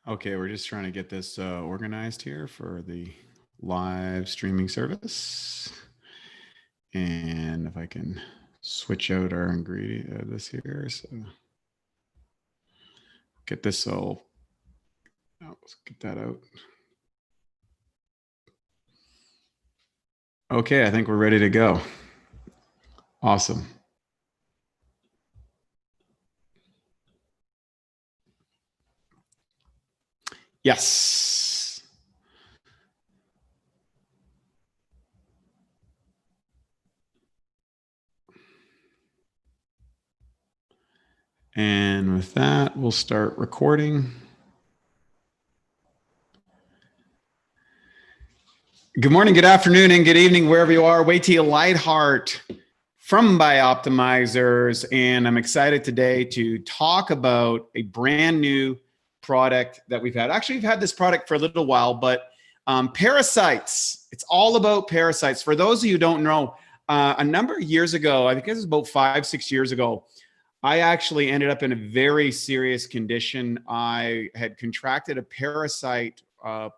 Okay, we're just trying to get this organized here for the live streaming service. And if I can switch out our ingredient, this here, so get this all, let's get that out. Okay, I think we're ready to go. Awesome. Yes. And with that, we'll start recording. Good morning, good afternoon, and good evening, wherever you are. Wait till you Lightheart from BiOptimizers. And I'm excited today to talk about a brand new product that we've had. Actually, we've had this product for a little while, but parasites. It's all about parasites. For those of you who don't know, a number of years ago, I think it was about 5-6 years ago, I actually ended up in a very serious condition. I had contracted a parasite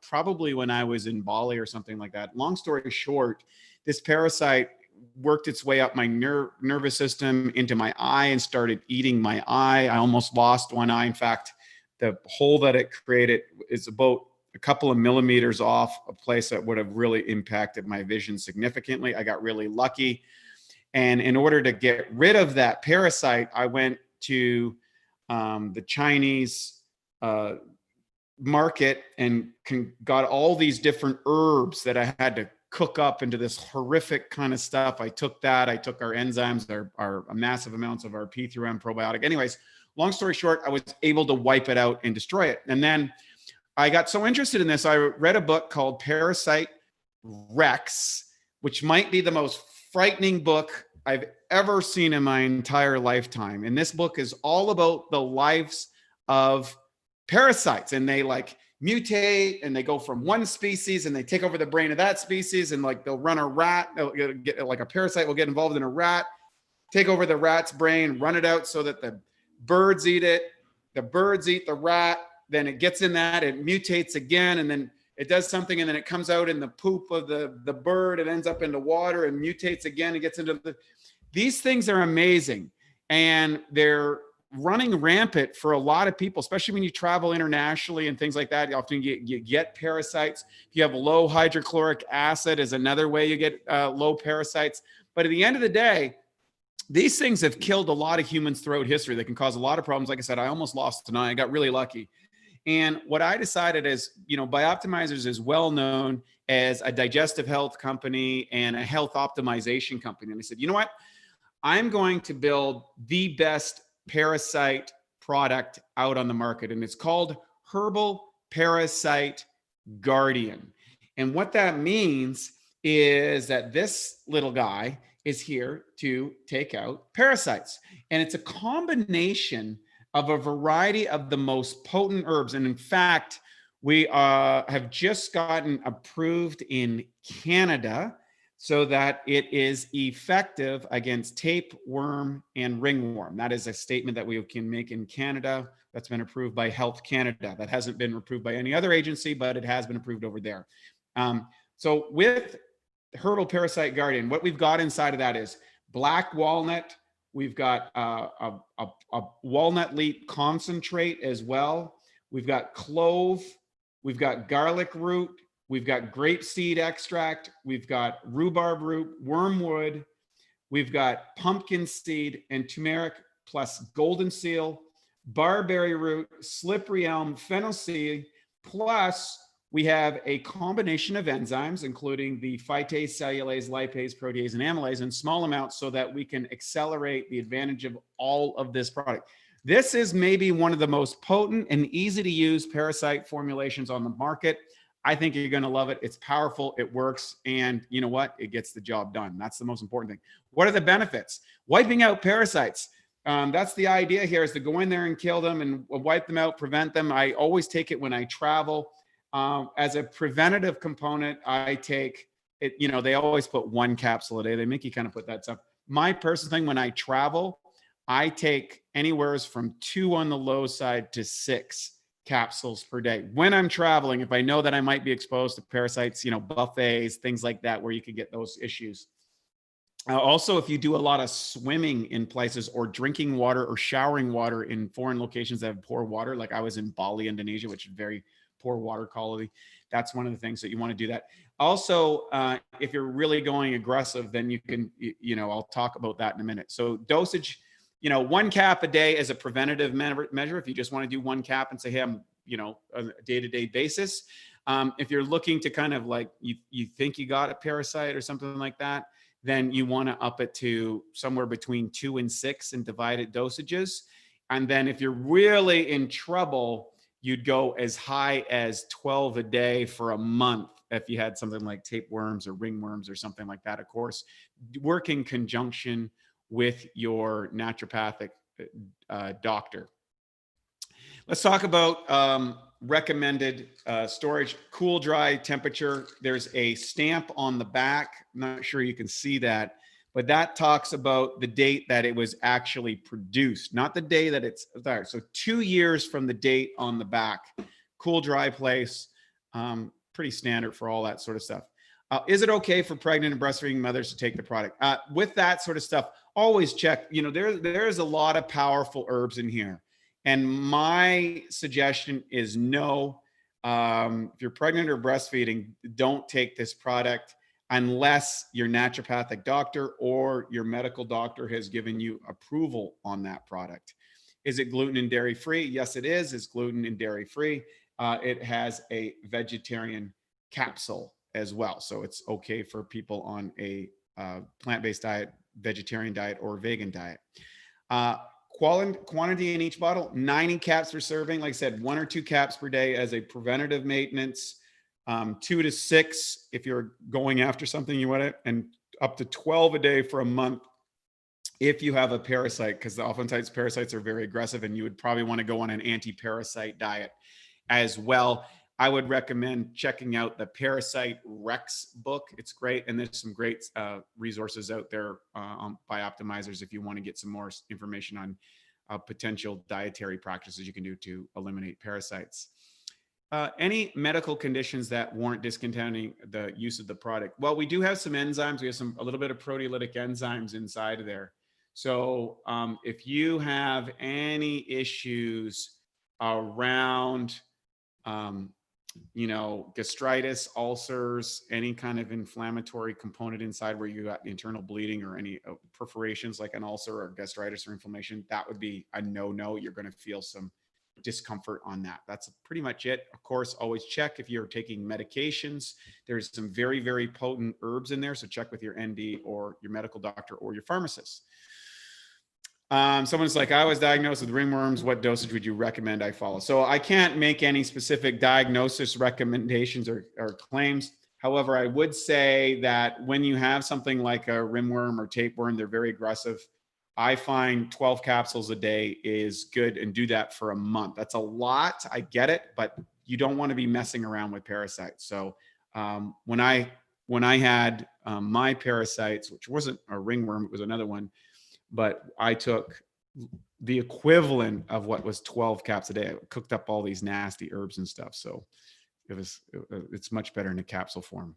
probably when I was in Bali or something like that. Long story short, this parasite worked its way up my nervous system into my eye and started eating my eye. I almost lost one eye. In fact, the hole that it created is about a couple of millimeters off a place that would have really impacted my vision significantly. I got really lucky. And in order to get rid of that parasite, I went to the Chinese market and got all these different herbs that I had to cook up into this horrific kind of stuff. I took that. I took our enzymes, our massive amounts of our P through M probiotic. Anyways, long story short, I was able to wipe it out and destroy it. And then I got so interested in this, I read a book called Parasite Rex, which might be the most frightening book I've ever seen in my entire lifetime. And this book is all about the lives of parasites, and they like mutate and they go from one species and they take over the brain of that species, and like they'll run a rat, they'll get like a parasite will get involved in a rat, take over the rat's brain, run it out so that the birds eat it. The birds eat the rat, then it gets in that, it mutates again, and then it does something, and then it comes out in the poop of the bird. It ends up into water and mutates again. It gets into these things are amazing, and they're running rampant for a lot of people, especially when you travel internationally and things like that. Often you get parasites. If you have low hydrochloric acid is another way you get low parasites. But at the end of the day, these things have killed a lot of humans throughout history. They can cause a lot of problems. Like I said, I almost lost an eye. I got really lucky. And what I decided is, BiOptimizers is well known as a digestive health company and a health optimization company. And I said, you know what? I'm going to build the best parasite product out on the market. And it's called Herbal Parasite Guardian. And what that means is that this little guy is here to take out parasites. And it's a combination of a variety of the most potent herbs. And in fact, we have just gotten approved in Canada so that it is effective against tapeworm and ringworm. That is a statement that we can make in Canada that's been approved by Health Canada. That hasn't been approved by any other agency, but it has been approved over there. So with Herbal Parasite Guardian, what we've got inside of that is black walnut. We've got a walnut leaf concentrate as well. We've got clove. We've got garlic root. We've got grapeseed extract. We've got rhubarb root, wormwood. We've got pumpkin seed and turmeric plus golden seal, barberry root, slippery elm, fennel seed. Plus, we have a combination of enzymes, including the phytase, cellulase, lipase, protease, and amylase in small amounts so that we can accelerate the advantage of all of this product. This is maybe one of the most potent and easy to use parasite formulations on the market. I think you're going to love it. It's powerful. It works. And you know what? It gets the job done. That's the most important thing. What are the benefits? Wiping out parasites. That's the idea here, is to go in there and kill them and wipe them out, prevent them. I always take it when I travel. As a preventative component, I take it, they always put 1 capsule a day. They make you kind of put that stuff. My personal thing, when I travel, I take anywhere from 2 on the low side to 6 capsules per day. When I'm traveling, if I know that I might be exposed to parasites, buffets, things like that, where you could get those issues. Also, if you do a lot of swimming in places or drinking water or showering water in foreign locations that have poor water, like I was in Bali, Indonesia, which is very poor water quality, that's one of the things that you want to do that. Also, if you're really going aggressive, then you can, I'll talk about that in a minute. So dosage, 1 cap a day is a preventative measure. If you just want to do 1 cap and say, hey, I'm, on a day-to-day basis. If you're looking to kind of like, you think you got a parasite or something like that, then you want to up it to somewhere between 2 and 6 and divided dosages. And then if you're really in trouble, you'd go as high as 12 a day for a month if you had something like tapeworms or ringworms or something like that. Of course, work in conjunction with your naturopathic doctor. Let's talk about recommended storage, cool, dry temperature. There's a stamp on the back. I'm not sure you can see that, but that talks about the date that it was actually produced, not the day that it's there. So 2 years from the date on the back. Cool, dry place, pretty standard for all that sort of stuff. Is it okay for pregnant and breastfeeding mothers to take the product? With that sort of stuff, always check. There's a lot of powerful herbs in here. And my suggestion is no. If you're pregnant or breastfeeding, don't take this product unless your naturopathic doctor or your medical doctor has given you approval on that product. Is it gluten and dairy free? Yes, it is. It's gluten and dairy free. It has a vegetarian capsule as well. So it's okay for people on a plant-based diet, vegetarian diet, or vegan diet. Quantity in each bottle, 90 caps per serving. Like I said, 1 or 2 caps per day as a preventative maintenance, 2 to 6 if you're going after something you want it, and up to 12 a day for a month if you have a parasite, because oftentimes parasites are very aggressive and you would probably want to go on an anti-parasite diet as well. I would recommend checking out the Parasite Rex book. It's great. And there's some great resources out there on BiOptimizers if you want to get some more information on potential dietary practices you can do to eliminate parasites. Any medical conditions that warrant discontinuing the use of the product? Well, we do have some enzymes. We have a little bit of proteolytic enzymes inside of there. So if you have any issues around gastritis, ulcers, any kind of inflammatory component inside where you got internal bleeding or any perforations like an ulcer or gastritis or inflammation, that would be a no-no. You're going to feel some discomfort on that. That's pretty much it. Of course, always check if you're taking medications. There's some very, very potent herbs in there. So check with your ND or your medical doctor or your pharmacist. Someone's like, I was diagnosed with ringworms. What dosage would you recommend I follow? So I can't make any specific diagnosis recommendations or claims. However, I would say that when you have something like a ringworm or tapeworm, they're very aggressive. I find 12 capsules a day is good, and do that for a month. That's a lot. I get it, but you don't want to be messing around with parasites. So when I had my parasites, which wasn't a ringworm, it was another one, but I took the equivalent of what was 12 caps a day. I cooked up all these nasty herbs and stuff. So it's much better in a capsule form.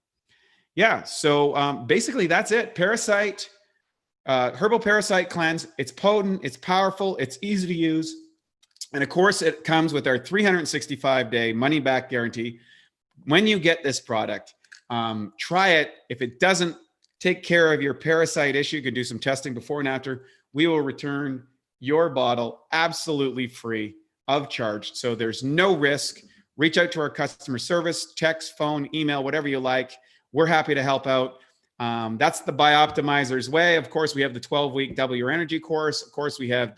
Yeah. So basically that's it. Herbal Parasite Cleanse. It's potent, it's powerful, it's easy to use. And of course it comes with our 365-day money back guarantee. When you get this product, try it. If it doesn't take care of your parasite issue, you can do some testing before and after. We will return your bottle absolutely free of charge. So there's no risk. Reach out to our customer service, text, phone, email, whatever you like. We're happy to help out. That's the BiOptimizers way. Of course, we have the 12-week Double Your Energy course. Of course, we have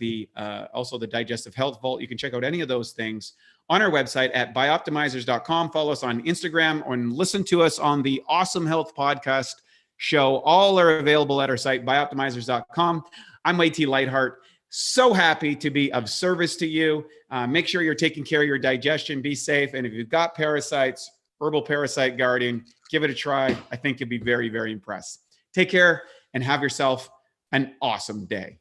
also the Digestive Health Vault. You can check out any of those things on our website at bioptimizers.com. Follow us on Instagram and listen to us on the Awesome Health Podcast show. All are available at our site, bioptimizers.com. I'm Wade T. Lightheart. So happy to be of service to you. Make sure you're taking care of your digestion. Be safe. And if you've got parasites, Herbal Parasite Guardian, give it a try. I think you'll be very, very impressed. Take care and have yourself an awesome day.